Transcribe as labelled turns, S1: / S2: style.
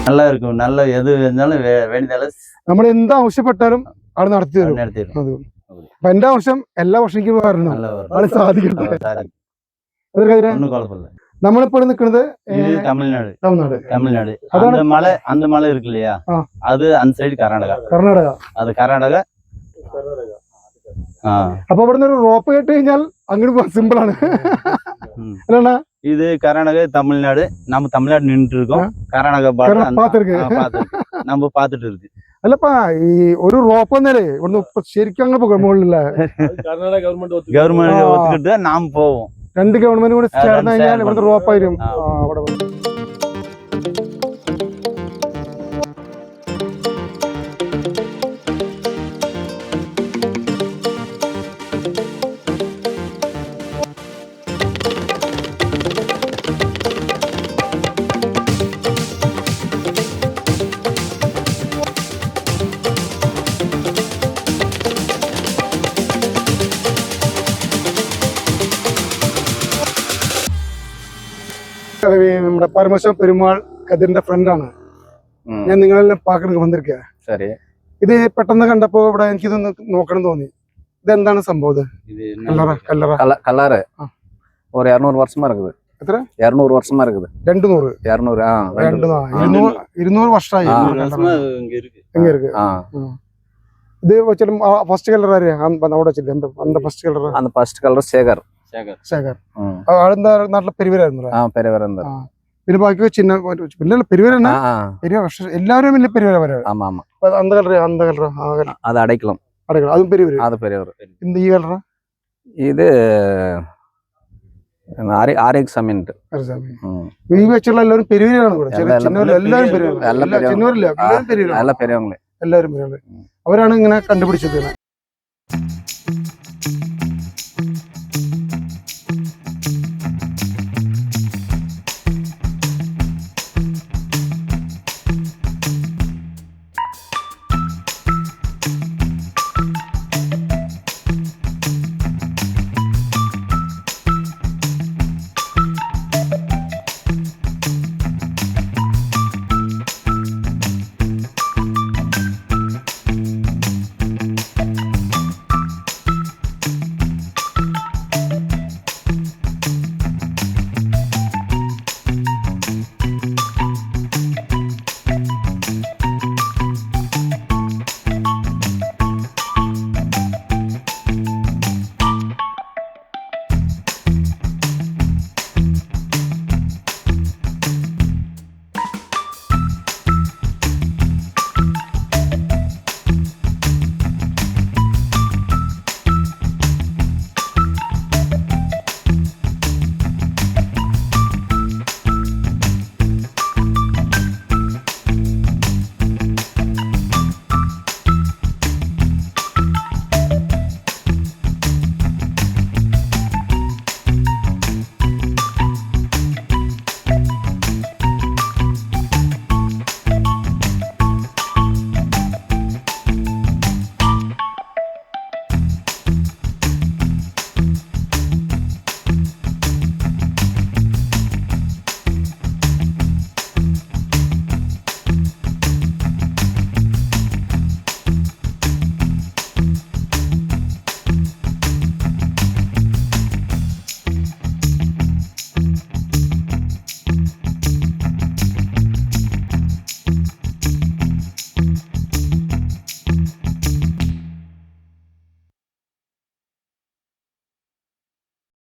S1: நல்லா இருக்கும். நல்ல எது இருந்தாலும் வேண்டியதாலும்
S2: നമ്മൾ എന്ത് ആവശ്യപ്പെട്ടാലും ആള് നടത്തി തരും. അപ്പൊ എന്റെ ആവശ്യം എല്ലാ വർഷം എനിക്ക് വരണം, ആള് സാധിക്കട്ടെ.
S1: ഒന്നും കുഴപ്പമില്ല.
S2: നമ്മളിപ്പോ നിൽക്കുന്നത്
S1: തമിഴ്നാട്. அந்த மலை இருக்கு இல்லையா, அது அந்த சைடு கர்நாடகா. அது கர்நாடகா.
S2: അപ്പൊ ഇവിടുന്ന് ഒരു റോപ്പ് കേട്ട് കഴിഞ്ഞാൽ അങ്ങോട്ട് സിമ്പിൾ ആണ് അല്ലണ്ണா.
S1: இது கர்நாடகா, தமிழ்நாடு. நம்ம தமிழ்நாடு நின்றுட்டு இருக்கோம், கர்நாடகா
S2: പാത്തിருக்கு
S1: நம்ம பாத்துட்டு இருக்கு.
S2: അല്ലപ്പാ ഈ ഒരു റോപ്പ് വന്നാലേ ഇവിടുന്ന് ശരിക്കും അങ്ങനെ പോകും മുകളിലില്ല.
S1: கவர்மெண்ட் ஒத்துக்கிட்டு நாம போவோம்.
S2: രണ്ട് ഗവൺമെന്റ് കൂടി ചേർന്ന് കഴിഞ്ഞാൽ ഇവിടുത്തെ റോപ്പായിരിക്കും. നമ്മുടെ പരമശിവ പെരുമാൾ കതിരിന്റെ ഫ്രണ്ടാണ് ഞാൻ. നിങ്ങളെല്ലാം പാക്കണക്ക് വന്നിരിക്കുക. ഇത് പെട്ടെന്ന് കണ്ടപ്പോ ഇവിടെ എനിക്കിതൊന്ന് നോക്കണം തോന്നി. ഇതെന്താണ് സംഭവം?
S3: கல்லாறு ஒரு 200 வருஷமா இருக்குது.
S2: എത്ര?
S3: 200 வருஷமா இருக்குது.
S2: 200 വർഷമായി എங்க இருக்கு. ഇത് വെച്ചാലും ഫസ്റ്റ് കളർ ആരെയാ അവിടെ വെച്ചില്ലേ? அந்த ഫസ്റ്റ് കളർ,
S3: அந்த ஃபர்ஸ்ட் கலர் சேகர்.
S2: ആളെന്താ നാട്ടിലെ പെരുവരായിരുന്നു.
S3: பெரியவர்.
S2: പിന്നെ ബാക്കി പിന്നെ പെരുവര എല്ലാവരും വലിയ പെരുവര വരാം. அந்த കളർ
S3: அது அடைக்கலாம்.
S2: അതും പെരുവര. இந்த ഈ കളർ
S3: ഇത് ആരേക്സാമിന്റ്.
S2: ഈ വെച്ചുള്ള എല്ലാവരും പെരുവരാണ്. എല്ലാവരും പെരുവര. അവരാണ് ഇങ്ങനെ കണ്ടുപിടിച്ചത്.